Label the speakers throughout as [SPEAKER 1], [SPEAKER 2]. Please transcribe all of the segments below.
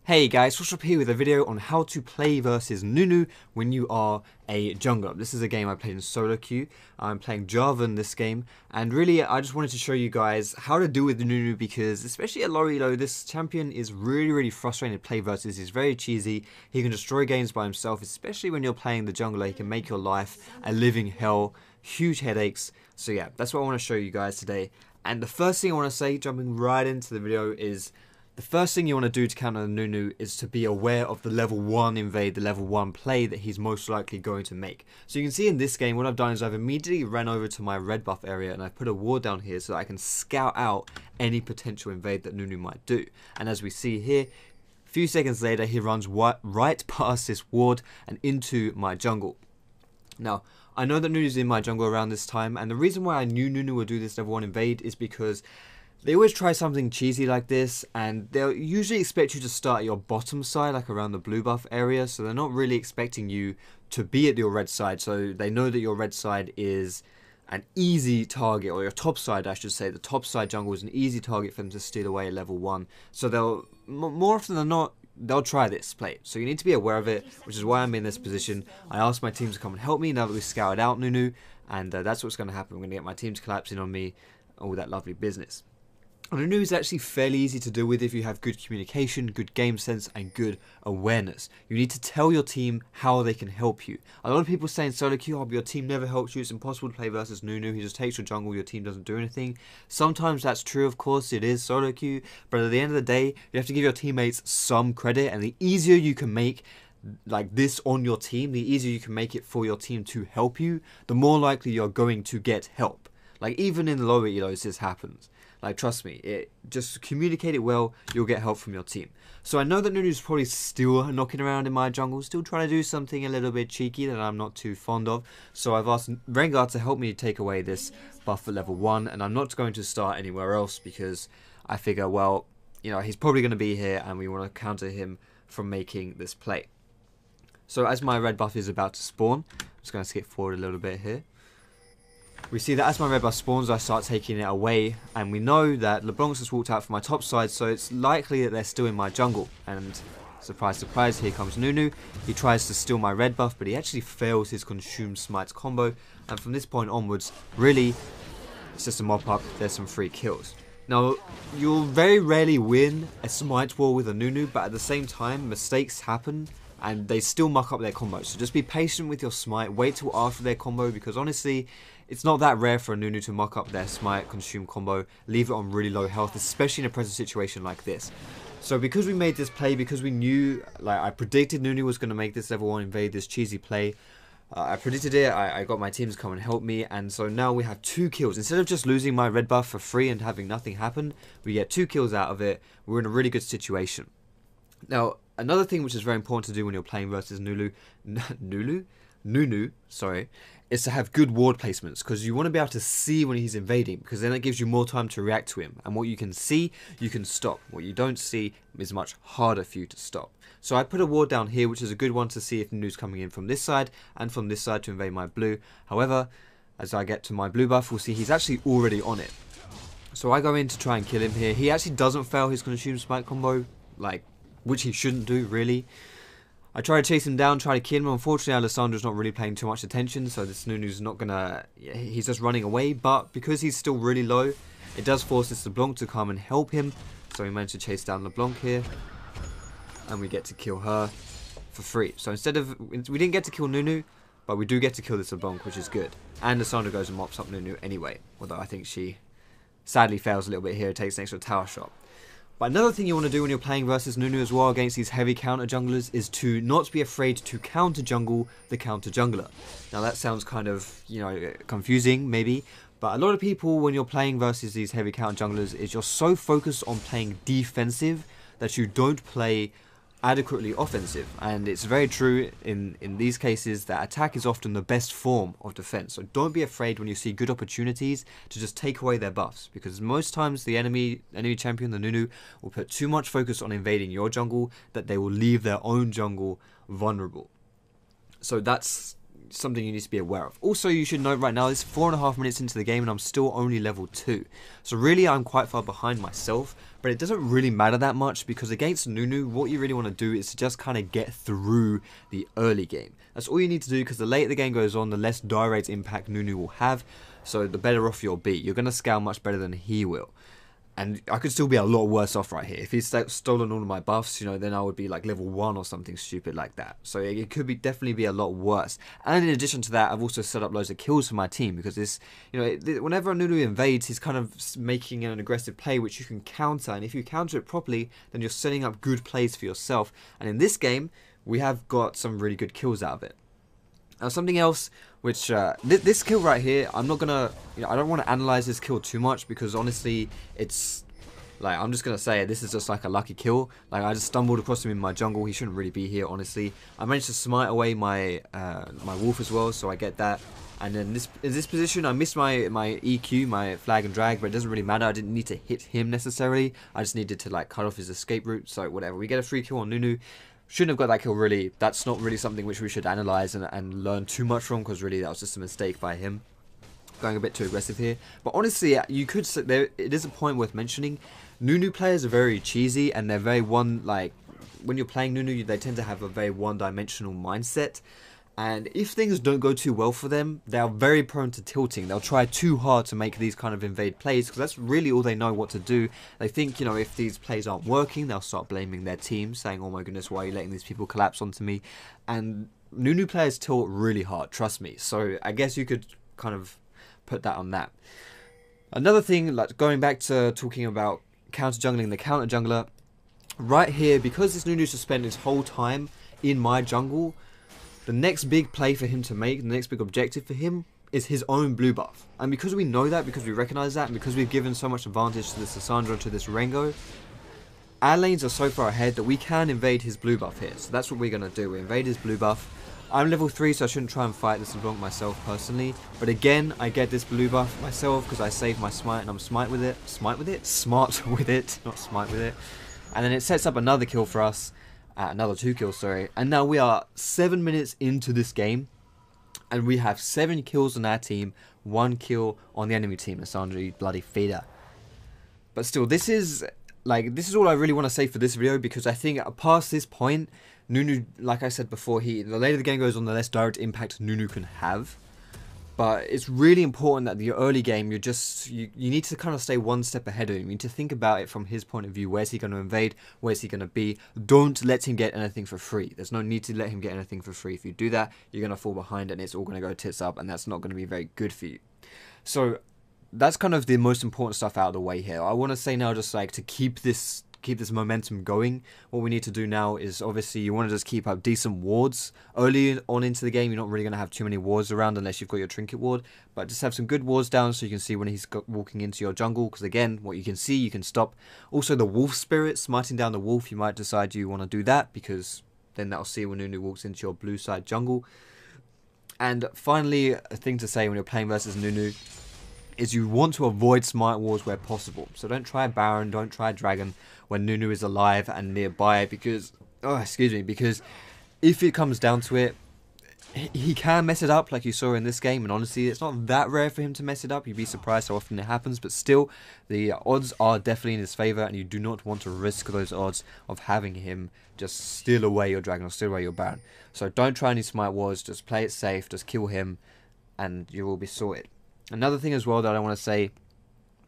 [SPEAKER 1] Hey guys, what's up here with a video on how to play versus Nunu when you are a jungler. This is a game I played in solo queue. I'm playing Java in this game, and really I just wanted to show you guys how to do with Nunu because especially at low elo, this champion is really frustrating to play versus. He's very cheesy, he can destroy games by himself, especially when you're playing the jungler. He can make your life a living hell, huge headaches. So yeah, that's what I want to show you guys today. And the first thing I want to say, jumping right into the video, is the first thing you want to do to counter Nunu is to be aware of the level 1 invade, the level 1 play that he's most likely going to make. So you can see in this game, what I've done is I've immediately ran over to my red buff area and I've put a ward down here so that I can scout out any potential invade that Nunu might do. And as we see here, a few seconds later, he runs right past this ward and into my jungle. Now, I know that Nunu's in my jungle around this time, and the reason why I knew Nunu would do this level 1 invade is because they always try something cheesy like this, and they'll usually expect you to start at your bottom side, like around the blue buff area, so they're not really expecting you to be at your red side, so they know that your red side is an easy target, or your top side I should say. The top side jungle is an easy target for them to steal away at level 1, so they'll, more often than not, they'll try this play. So you need to be aware of it, which is why I'm in this position. I asked my team to come and help me now that we've scouted out Nunu, and that's what's going to happen. I'm going to get my team to collapse in on me, all that lovely business. Nunu is actually fairly easy to deal with if you have good communication, good game sense, and good awareness. You need to tell your team how they can help you. A lot of people say in solo queue, oh, your team never helps you, it's impossible to play versus Nunu, he just takes your jungle, your team doesn't do anything. Sometimes that's true, of course, it is solo queue, but at the end of the day, you have to give your teammates some credit, and the easier you can make like this on your team, the easier you can make it for your team to help you, the more likely you're going to get help. Like even in lower elos this happens. Like trust me, just communicate it well, you'll get help from your team. So I know that Nunu's probably still knocking around in my jungle, still trying to do something a little bit cheeky that I'm not too fond of. So I've asked Rengar to help me take away this buff at level 1, and I'm not going to start anywhere else because I figure, well, you know, he's probably going to be here and we want to counter him from making this play. So as my red buff is about to spawn, I'm just going to skip forward a little bit here. We see that as my red buff spawns, I start taking it away, and we know that LeBlanc's just walked out from my top side, so it's likely that they're still in my jungle. And surprise, surprise, here comes Nunu. He tries to steal my red buff, but he actually fails his Consume Smites combo. And from this point onwards, really, it's just a mop up. There's some free kills. Now, you'll very rarely win a Smite war with a Nunu, but at the same time, mistakes happen, and they still muck up their combo. So just be patient with your Smite, wait till after their combo, because honestly, it's not that rare for a Nunu to muck up their Smite Consume combo, leave it on really low health, especially in a present situation like this. So because we made this play, because we knew, like I predicted Nunu was going to make this level 1 invade, this cheesy play, I predicted it, I got my team to come and help me, and so now we have 2 kills. Instead of just losing my red buff for free and having nothing happen, we get 2 kills out of it. We're in a really good situation. Now, another thing which is very important to do when you're playing versus Nunu, sorry, is to have good ward placements, because you want to be able to see when he's invading, because then it gives you more time to react to him, and what you can see, you can stop. What you don't see is much harder for you to stop. So I put a ward down here, which is a good one to see if Nunu's coming in from this side, and from this side to invade my blue. However, as I get to my blue buff, we'll see he's actually already on it. So I go in to try and kill him here. He actually doesn't fail his Consume Smite combo, like, which he shouldn't do, really. I try to chase him down, try to kill him. Unfortunately, Alessandra's not really paying too much attention, so this Nunu's not gonna... he's just running away, but because he's still really low, it does force this LeBlanc to come and help him. So we managed to chase down LeBlanc here, and we get to kill her for free. So instead of... we didn't get to kill Nunu, but we do get to kill this LeBlanc, which is good. And Alessandra goes and mops up Nunu anyway, although I think she sadly fails a little bit here, takes an extra tower shot. But another thing you want to do when you're playing versus Nunu as well against these heavy counter junglers is to not be afraid to counter jungle the counter jungler. Now that sounds kind of, you know, confusing maybe, but a lot of people when you're playing versus these heavy counter junglers is you're so focused on playing defensive that you don't play adequately offensive, and it's very true in these cases that attack is often the best form of defense. So don't be afraid when you see good opportunities to just take away their buffs, because most times the enemy champion, the Nunu, will put too much focus on invading your jungle that they will leave their own jungle vulnerable. So that's something you need to be aware of. Also, you should note right now, it's 4.5 minutes into the game and I'm still only level 2. So really, I'm quite far behind myself, but it doesn't really matter that much because against Nunu, what you really want to do is to just kind of get through the early game. That's all you need to do, because the later the game goes on, the less direct impact Nunu will have, so the better off you'll be. You're going to scale much better than he will. And I could still be a lot worse off right here. If he's stolen all of my buffs, you know, then I would be like level 1 or something stupid like that. So it could definitely be a lot worse. And in addition to that, I've also set up loads of kills for my team, because this, you know, whenever Nunu invades, he's kind of making an aggressive play which you can counter. And if you counter it properly, then you're setting up good plays for yourself. And in this game, we have got some really good kills out of it. Now, something else, which this kill right here, I'm not gonna, you know, I don't want to analyze this kill too much, because honestly, it's like, I'm just gonna say this is just like a lucky kill. Like, I just stumbled across him in my jungle. He shouldn't really be here, honestly. I managed to smite away my my wolf as well, so I get that. And then in this position, I missed my EQ, my flag and drag, but it doesn't really matter. I didn't need to hit him necessarily. I just needed to like cut off his escape route. So whatever, we get a free kill on Nunu. Shouldn't have got that kill, really. That's not really something which we should analyze and learn too much from, because really that was just a mistake by him. Going a bit too aggressive here. But honestly, you could say it is a point worth mentioning. Nunu players are very cheesy, and they're very like, when you're playing Nunu, they tend to have a very one-dimensional mindset. And if things don't go too well for them, they are very prone to tilting. They'll try too hard to make these kind of invade plays, because that's really all they know what to do. They think, you know, if these plays aren't working, they'll start blaming their team, saying, oh my goodness, why are you letting these people collapse onto me? And Nunu players tilt really hard, trust me. So I guess you could kind of put that on that. Another thing, like going back to talking about counter jungling, the counter jungler, right here, because this Nunu just spent his whole time in my jungle, the next big play for him to make, the next big objective for him, is his own blue buff. And because we know that, because we recognize that, and because we've given so much advantage to this Cassandra, to this Rengo, our lanes are so far ahead that we can invade his blue buff here. So that's what we're going to do. We invade his blue buff. I'm level 3, so I shouldn't try and fight this LeBlanc myself personally. But again, I get this blue buff myself because I saved my smite and I'm smart with it. Smart with it, not smite with it. And then it sets up another kill for us. Another 2 kills, sorry. And now we are 7 minutes into this game, and we have 7 kills on our team, 1 kill on the enemy team. Cassandra, you bloody feeder. But still, this is all I really want to say for this video, because I think past this point, Nunu, like I said before, the later the game goes on, the less direct impact Nunu can have. But it's really important that the early game, you need to kind of stay one step ahead of him. You need to think about it from his point of view. Where's he going to invade? Where's he going to be? Don't let him get anything for free. There's no need to let him get anything for free. If you do that, you're going to fall behind and it's all going to go tits up, and that's not going to be very good for you. So that's kind of the most important stuff out of the way here. I want to say now, just like to keep this momentum going, what we need to do now is, obviously, you want to just keep up decent wards. Early on into the game, you're not really going to have too many wards around unless you've got your trinket ward, but just have some good wards down so you can see when he's walking into your jungle, because again, what you can see, you can stop. Also, the wolf spirit, smiting down the wolf, you might decide you want to do that, because then that'll see when Nunu walks into your blue side jungle. And finally, a thing to say when you're playing versus Nunu is you want to avoid smite wars where possible. So don't try Baron, don't try Dragon when Nunu is alive and nearby, because, because if it comes down to it, he can mess it up like you saw in this game, and honestly, it's not that rare for him to mess it up. You'd be surprised how often it happens, but still, the odds are definitely in his favour, and you do not want to risk those odds of having him just steal away your Dragon or steal away your Baron. So don't try any smite wars, just play it safe, just kill him, and you will be sorted. Another thing as well that I want to say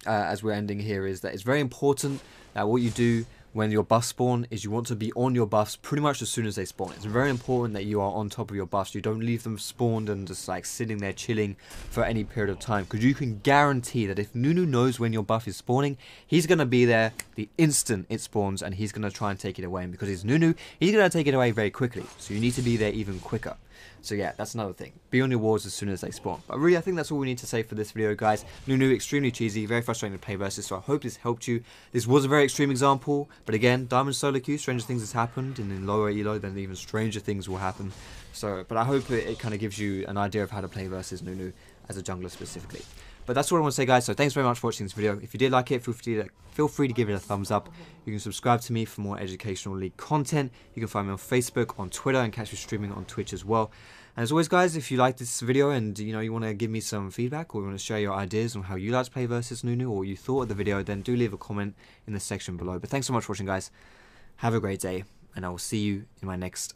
[SPEAKER 1] as we're ending here is that it's very important that what you do when your buffs spawn is you want to be on your buffs pretty much as soon as they spawn. It's very important that you are on top of your buffs. You don't leave them spawned and just like sitting there chilling for any period of time, because you can guarantee that if Nunu knows when your buff is spawning, he's going to be there the instant it spawns, and he's going to try and take it away. And because he's Nunu, he's going to take it away very quickly, so you need to be there even quicker. So yeah, that's another thing. Be on your wards as soon as they spawn. But really, I think that's all we need to say for this video, guys. Nunu, extremely cheesy, very frustrating to play versus, so I hope this helped you. This was a very extreme example, but again, Diamond solo queue, stranger things has happened, and in lower elo, then even stranger things will happen. So, but I hope it kind of gives you an idea of how to play versus Nunu as a jungler specifically. But that's all I want to say, guys, so thanks very much for watching this video. If you did like it, feel free to give it a thumbs up. You can subscribe to me for more educational league content. You can find me on Facebook, on Twitter, and catch me streaming on Twitch as well. And as always, guys, if you like this video and you want to give me some feedback or you want to share your ideas on how you like to play versus Nunu or what you thought of the video, then do leave a comment in the section below. But thanks so much for watching, guys. Have a great day, and I will see you in my next